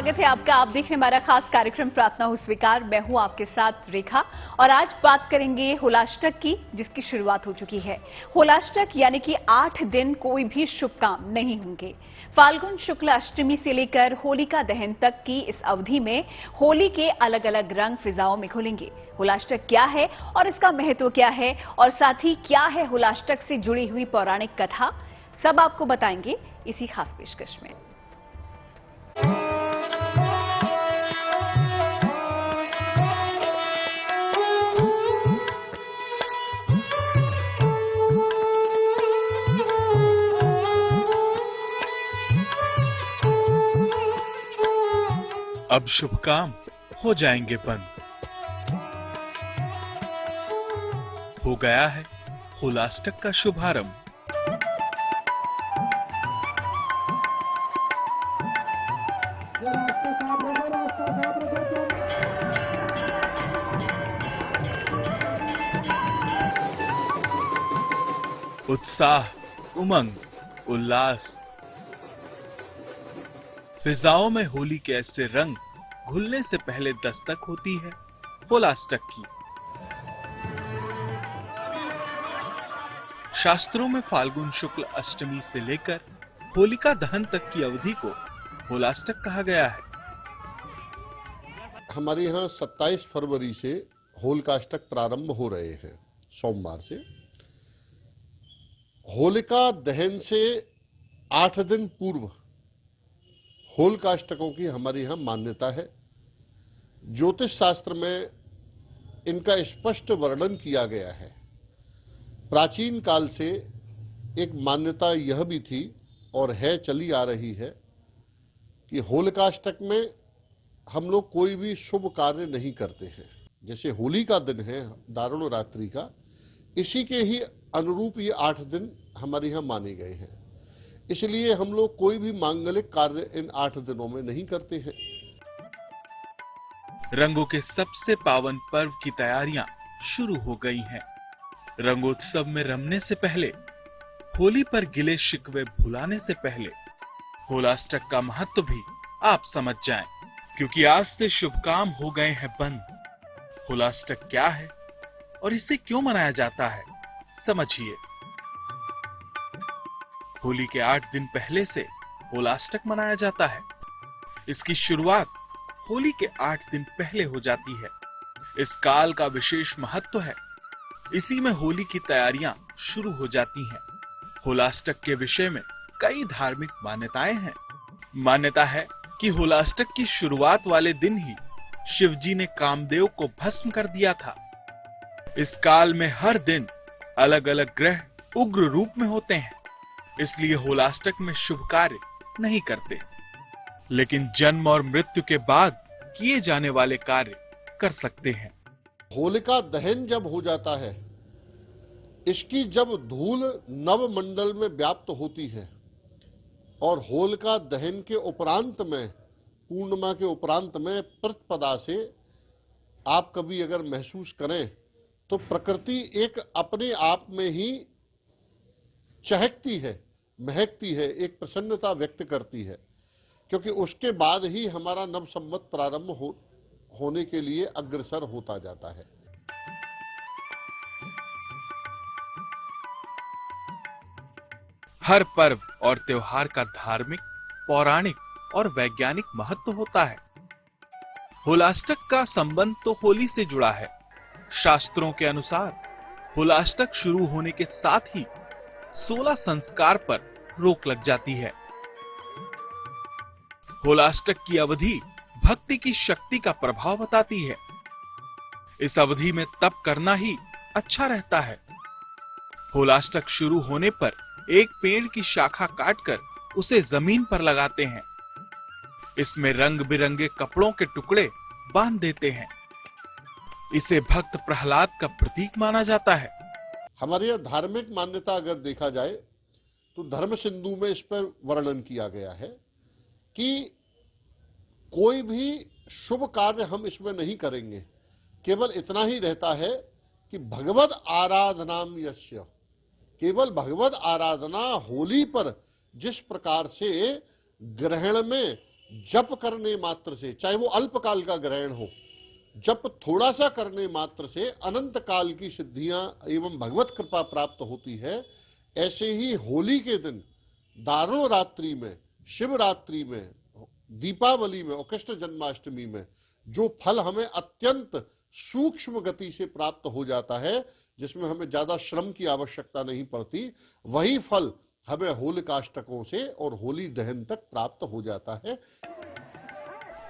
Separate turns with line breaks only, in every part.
स्वागत है आपका। आप देख रहे हैं हमारा खास कार्यक्रम प्रार्थना हो स्वीकार। मैं हूं आपके साथ रेखा और आज बात करेंगे होलाष्टक की, जिसकी शुरुआत हो चुकी है। होलाष्टक यानी कि 8 दिन कोई भी शुभ काम नहीं होंगे। फाल्गुन शुक्ल अष्टमी से लेकर होलिका दहन तक की इस अवधि में होली के अलग अलग रंग फिजाओं में घुलेंगे। होलाष्टक क्या है और इसका महत्व क्या है, और साथ ही क्या है होलाष्टक से जुड़ी हुई पौराणिक कथा, सब आपको बताएंगे इसी खास पेशकश में।
अब शुभ काम हो जाएंगे बंद। हो गया है होलाष्टक का शुभारंभ। उत्साह, उमंग, उल्लास, फिजाओं में होली के ऐसे रंग घुलने से पहले दस्तक होती है होलाष्टक की। शास्त्रों में फाल्गुन शुक्ल अष्टमी से लेकर होलिका दहन तक की अवधि को होलाष्टक कहा गया है।
हमारे यहाँ 27 फरवरी से होलिकाष्टक प्रारंभ हो रहे हैं, सोमवार से। होलिका दहन से 8 दिन पूर्व होलिकाष्टकों की हमारे यहाँ मान्यता है। ज्योतिष शास्त्र में इनका स्पष्ट वर्णन किया गया है। प्राचीन काल से एक मान्यता यह भी थी और है, चली आ रही है, कि होलिकाष्टक में हम लोग कोई भी शुभ कार्य नहीं करते हैं। जैसे होली का दिन है, दारुण रात्रि का, इसी के ही अनुरूप ये 8 दिन हमारे यहाँ माने गए हैं। इसलिए हम लोग कोई भी मांगलिक कार्य इन 8 दिनों में नहीं करते हैं।
रंगों के सबसे पावन पर्व की तैयारियां शुरू हो गई हैं। रंगोत्सव में रमने से पहले, होली पर गिले शिकवे भुलाने से पहले होलाष्टक का महत्व भी आप समझ जाएं, क्योंकि आज से शुभ काम हो गए हैं बंद। होलाष्टक क्या है और इसे क्यों मनाया जाता है, समझिए। होली के 8 दिन पहले से होलाष्टक मनाया जाता है। इसकी शुरुआत होली के 8 दिन पहले हो जाती है। इस काल का विशेष महत्व है। इसी में होली की तैयारियां शुरू हो जाती हैं। होलाष्टक के विषय में कई धार्मिक मान्यताएं हैं। मान्यता है कि होलाष्टक की शुरुआत वाले दिन ही शिवजी ने कामदेव को भस्म कर दिया था। इस काल में हर दिन अलग अलग ग्रह उग्र रूप में होते हैं, इसलिए होलाष्टक में शुभ कार्य नहीं करते, लेकिन जन्म और मृत्यु के बाद किए जाने वाले कार्य कर सकते हैं।
होलिका दहन जब हो जाता है, इसकी जब धूल नवमंडल में व्याप्त होती है और होलिका दहन के उपरांत में, पूर्णिमा के उपरांत में प्रतिपदा से आप कभी अगर महसूस करें तो प्रकृति एक अपने आप में ही चहकती है, महकती है, एक प्रसन्नता व्यक्त करती है, क्योंकि उसके बाद ही हमारा नव संवत प्रारंभ होने के लिए अग्रसर होता जाता है।
हर पर्व और त्योहार का धार्मिक, पौराणिक और वैज्ञानिक महत्व होता है। होलाष्टक का संबंध तो होली से जुड़ा है। शास्त्रों के अनुसार होलाष्टक शुरू होने के साथ ही 16 संस्कार पर रोक लग जाती है। होलाष्टक की अवधि भक्ति की शक्ति का प्रभाव बताती है। इस अवधि में तप करना ही अच्छा रहता है। होलाष्टक शुरू होने पर एक पेड़ की शाखा काटकर उसे जमीन पर लगाते हैं। इसमें रंग बिरंगे कपड़ों के टुकड़े बांध देते हैं। इसे भक्त प्रहलाद का प्रतीक माना जाता है।
हमारे यहाँ धार्मिक मान्यता अगर देखा जाए तो धर्म सिंधु में इस पर वर्णन किया गया है कि कोई भी शुभ कार्य हम इसमें नहीं करेंगे। केवल इतना ही रहता है कि भगवद आराधनाम यस्य, केवल भगवद आराधना होली पर जिस प्रकार से ग्रहण में जप करने मात्र से, चाहे वो अल्पकाल का ग्रहण हो, जप थोड़ा सा करने मात्र से अनंत काल की सिद्धियां एवं भगवत कृपा प्राप्त होती है। ऐसे ही होली के दिन, दारुण रात्रि में, शिवरात्रि में, दीपावली में और कृष्ण जन्माष्टमी में जो फल हमें अत्यंत सूक्ष्म गति से प्राप्त हो जाता है, जिसमें हमें ज्यादा श्रम की आवश्यकता नहीं पड़ती, वही फल हमें होलिकाष्टकों से और होली दहन तक प्राप्त हो जाता है।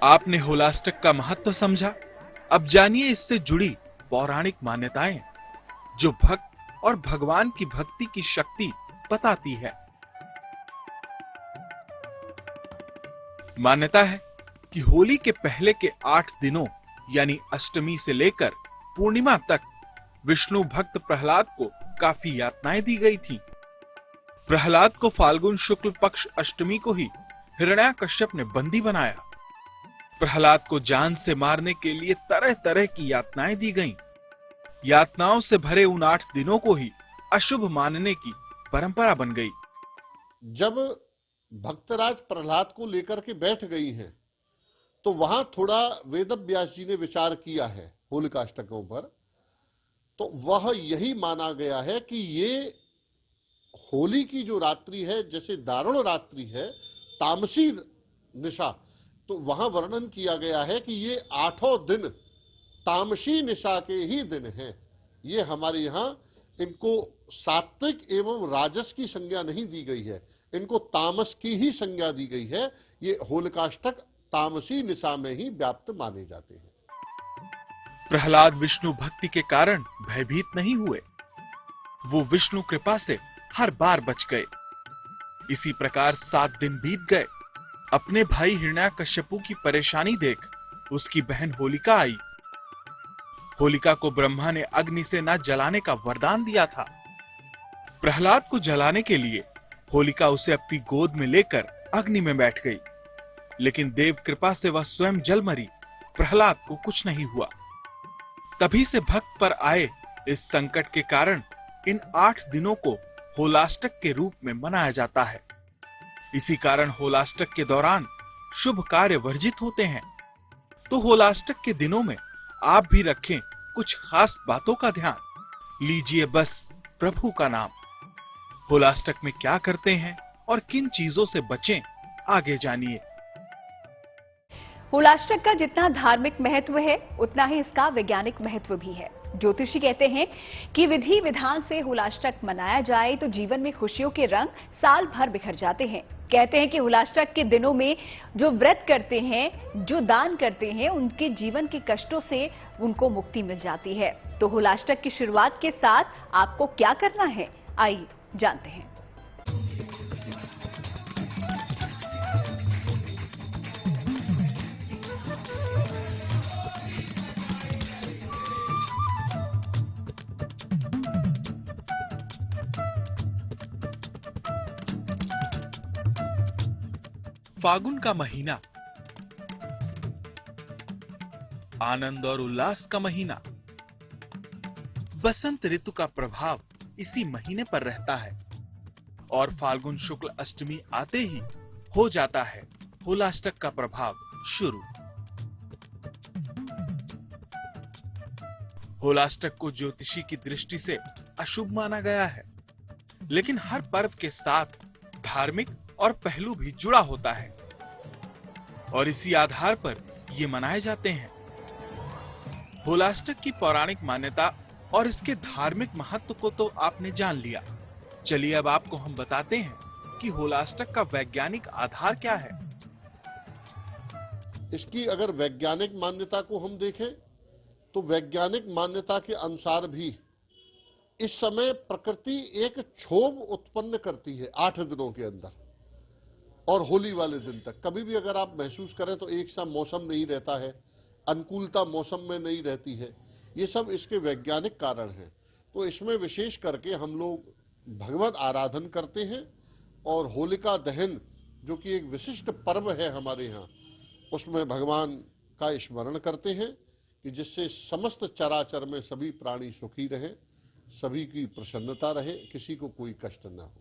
आपने होलाष्टक का महत्व समझा। अब जानिए इससे जुड़ी पौराणिक मान्यताएं, जो भक्त और भगवान की भक्ति की शक्ति बताती है। मान्यता है कि होली के पहले के 8 दिनों यानी अष्टमी से लेकर पूर्णिमा तक विष्णु भक्त प्रहलाद को काफी यातनाएं दी गई थी। प्रहलाद को फाल्गुन शुक्ल पक्ष अष्टमी को ही हिरण्याकश्यप ने बंदी बनाया। प्रहलाद को जान से मारने के लिए तरह तरह की यातनाएं दी गईं। यातनाओं से भरे उन 8 दिनों को ही अशुभ मानने की परंपरा बन गई।
जब भक्तराज प्रहलाद को लेकर के बैठ गई हैं, तो वहां थोड़ा वेदव्यास जी ने विचार किया है होलिकाष्टकों पर। तो वह यही माना गया है कि ये होली की जो रात्रि है, जैसे दारुण रात्रि है, तामसी निशा, तो वहां वर्णन किया गया है कि ये 8 दिन तामसी निशा के ही दिन हैं। ये हमारे यहां इनको सात्विक एवं राजस की संज्ञा नहीं दी गई है, इनको तामस की ही संज्ञा दी गई है। ये होलिकाष्टक तामसी निशा में ही व्याप्त माने जाते हैं।
प्रहलाद विष्णु भक्ति के कारण भयभीत नहीं हुए, वो विष्णु कृपा से हर बार बच गए। इसी प्रकार 7 दिन बीत गए। अपने भाई हिरण्याकश्यपु की परेशानी देख उसकी बहन होलिका आई। होलिका को ब्रह्मा ने अग्नि से न जलाने का वरदान दिया था। प्रहलाद को जलाने के लिए होलिका उसे अपनी गोद में लेकर अग्नि में बैठ गई, लेकिन देव कृपा से वह स्वयं जल मरी। प्रहलाद को कुछ नहीं हुआ। तभी से भक्त पर आए इस संकट के कारण इन 8 दिनों को होलाष्टक के रूप में मनाया जाता है। इसी कारण होलाष्टक के दौरान शुभ कार्य वर्जित होते हैं। तो होलाष्टक के दिनों में आप भी रखें कुछ खास बातों का ध्यान। लीजिए बस प्रभु का नाम। होलाष्टक में क्या करते हैं और किन चीजों से बचें, आगे जानिए।
होलाष्टक का जितना धार्मिक महत्व है, उतना ही इसका वैज्ञानिक महत्व भी है। ज्योतिषी कहते हैं कि विधि विधान से होलाष्टक मनाया जाए तो जीवन में खुशियों के रंग साल भर बिखर जाते हैं। कहते हैं कि होलाष्टक के दिनों में जो व्रत करते हैं, जो दान करते हैं, उनके जीवन के कष्टों से उनको मुक्ति मिल जाती है। तो होलाष्टक की शुरुआत के साथ आपको क्या करना है, आइए जानते हैं।
फागुन का महीना, आनंद और उल्लास का महीना। बसंत ऋतु का प्रभाव इसी महीने पर रहता है और फाल्गुन शुक्ल अष्टमी आते ही हो जाता है होलाष्टक का प्रभाव शुरू। होलाष्टक को ज्योतिषी की दृष्टि से अशुभ माना गया है, लेकिन हर पर्व के साथ धार्मिक और पहलू भी जुड़ा होता है और इसी आधार पर ये मनाए जाते हैं। होलाष्टक की पौराणिक मान्यता और इसके धार्मिक महत्व को तो आपने जान लिया। चलिए अब आपको हम बताते हैं कि होलाष्टक का वैज्ञानिक आधार क्या है।
इसकी अगर वैज्ञानिक मान्यता को हम देखें, तो वैज्ञानिक मान्यता के अनुसार भी इस समय प्रकृति एक क्षोभ उत्पन्न करती है 8 दिनों के अंदर, और होली वाले दिन तक। कभी भी अगर आप महसूस करें तो एक सा मौसम नहीं रहता है, अनुकूलता मौसम में नहीं रहती है। ये सब इसके वैज्ञानिक कारण हैं। तो इसमें विशेष करके हम लोग भगवत आराधन करते हैं और होलिका दहन, जो कि एक विशिष्ट पर्व है हमारे यहाँ, उसमें भगवान का स्मरण करते हैं कि जिससे समस्त चराचर में सभी प्राणी सुखी रहें, सभी की प्रसन्नता रहे, किसी को कोई कष्ट न हो।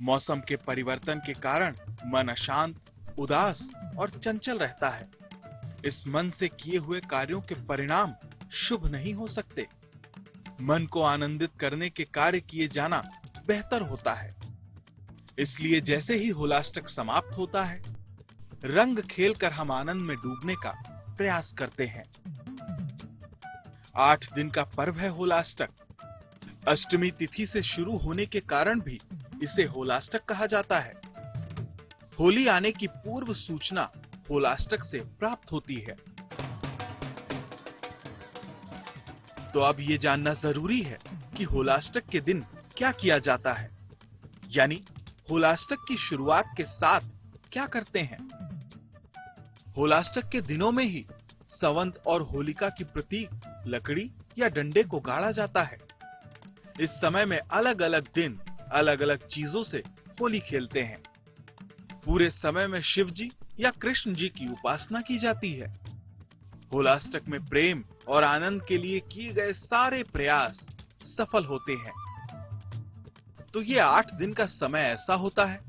मौसम के परिवर्तन के कारण मन अशांत उदास और चंचल रहता है। इस मन से किए हुए कार्यों के परिणाम शुभ नहीं हो सकते। मन को आनंदित करने के कार्य किए जाना बेहतर होता है। इसलिए जैसे ही होलाष्टक समाप्त होता है, रंग खेलकर हम आनंद में डूबने का प्रयास करते हैं। 8 दिन का पर्व है होलाष्टक। अष्टमी तिथि से शुरू होने के कारण भी इसे होलाष्टक कहा जाता है। होली आने की पूर्व सूचना होलाष्टक से प्राप्त होती है। तो अब ये जानना जरूरी है कि होलाष्टक के दिन क्या किया जाता है, यानी होलाष्टक की शुरुआत के साथ क्या करते हैं। होलाष्टक के दिनों में ही संवंत और होलिका की प्रतीक लकड़ी या डंडे को गाड़ा जाता है। इस समय में अलग अलग दिन अलग अलग चीजों से होली खेलते हैं। पूरे समय में शिव जी या कृष्ण जी की उपासना की जाती है। होलाष्टक में प्रेम और आनंद के लिए किए गए सारे प्रयास सफल होते हैं। तो ये 8 दिन का समय ऐसा होता है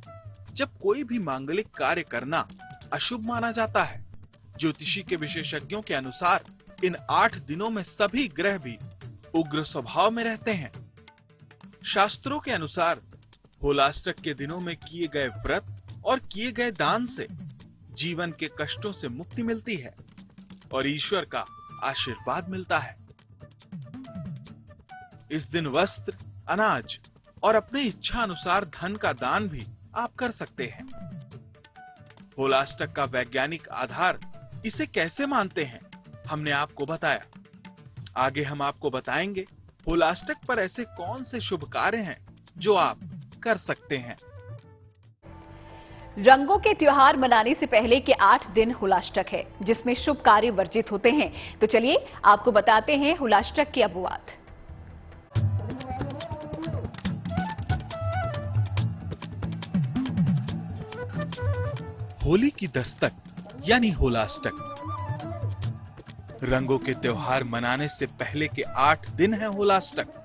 जब कोई भी मांगलिक कार्य करना अशुभ माना जाता है। ज्योतिषी के विशेषज्ञों के अनुसार इन 8 दिनों में सभी ग्रह भी उग्र स्वभाव में रहते हैं। शास्त्रों के अनुसार होलाष्टक के दिनों में किए गए व्रत और किए गए दान से जीवन के कष्टों से मुक्ति मिलती है और ईश्वर का आशीर्वाद मिलता है। इस दिन वस्त्र, अनाज और अपने इच्छा अनुसार धन का दान भी आप कर सकते हैं। होलाष्टक का वैज्ञानिक आधार इसे कैसे मानते हैं, हमने आपको बताया। आगे हम आपको बताएंगे होलाष्टक पर ऐसे कौन से शुभ कार्य हैं जो आप कर सकते हैं।
रंगों के त्योहार मनाने से पहले के 8 दिन होलाष्टक है, जिसमें शुभ कार्य वर्जित होते हैं। तो चलिए आपको बताते हैं होलाष्टक की अबुआत।
होली की दस्तक यानी होलाष्टक। रंगों के त्योहार मनाने से पहले के 8 दिन है होलाष्टक।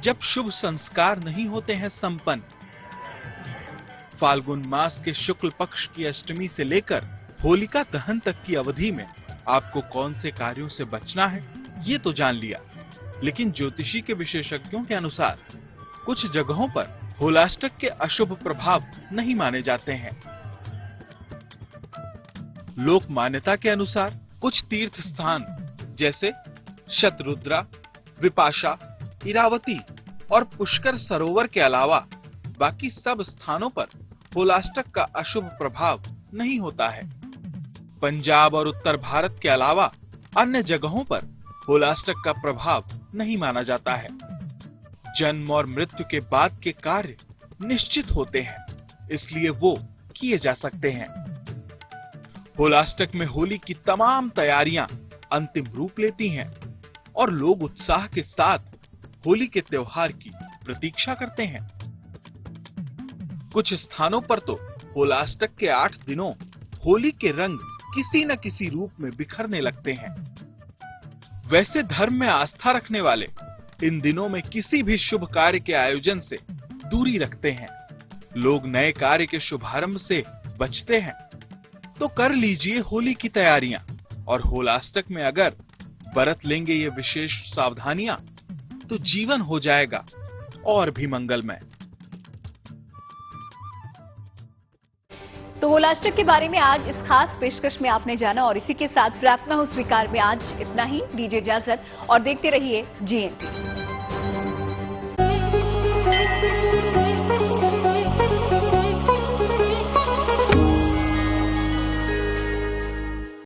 जब शुभ संस्कार नहीं होते हैं संपन्न। फाल्गुन मास के शुक्ल पक्ष की अष्टमी से लेकर होलिका दहन तक की अवधि में आपको कौन से कार्यों से बचना है, ये तो जान लिया। लेकिन ज्योतिषी के विशेषज्ञों के अनुसार कुछ जगहों पर होलाष्टक के अशुभ प्रभाव नहीं माने जाते हैं। लोक मान्यता के अनुसार कुछ तीर्थ स्थान जैसे शतरुद्रा, विपाशा, इरावती और पुष्कर सरोवर के अलावा बाकी सब स्थानों पर होलाष्टक का अशुभ प्रभाव नहीं होता है। पंजाब और उत्तर भारत के अलावा अन्य जगहों पर होलाष्टक का प्रभाव नहीं माना जाता है। जन्म और मृत्यु के बाद के कार्य निश्चित होते हैं, इसलिए वो किए जा सकते हैं। होलाष्टक में होली की तमाम तैयारियां अंतिम रूप लेती हैं और लोग उत्साह के साथ होली के त्योहार की प्रतीक्षा करते हैं। कुछ स्थानों पर तो होलाष्टक के 8 दिनों होली के रंग किसी न किसी रूप में बिखरने लगते हैं। वैसे धर्म में आस्था रखने वाले इन दिनों में किसी भी शुभ कार्य के आयोजन से दूरी रखते हैं। लोग नए कार्य के शुभारंभ से बचते हैं। तो कर लीजिए होली की तैयारियां और होलाष्टक में अगर बरत लेंगे ये विशेष सावधानियां तो जीवन हो जाएगा और भी मंगलमय।
तो होलाष्टक के बारे में आज इस खास पेशकश में आपने जाना और इसी के साथ प्रार्थना हो स्वीकार में आज इतना ही। दीजिए इजाजत और देखते रहिए GNT।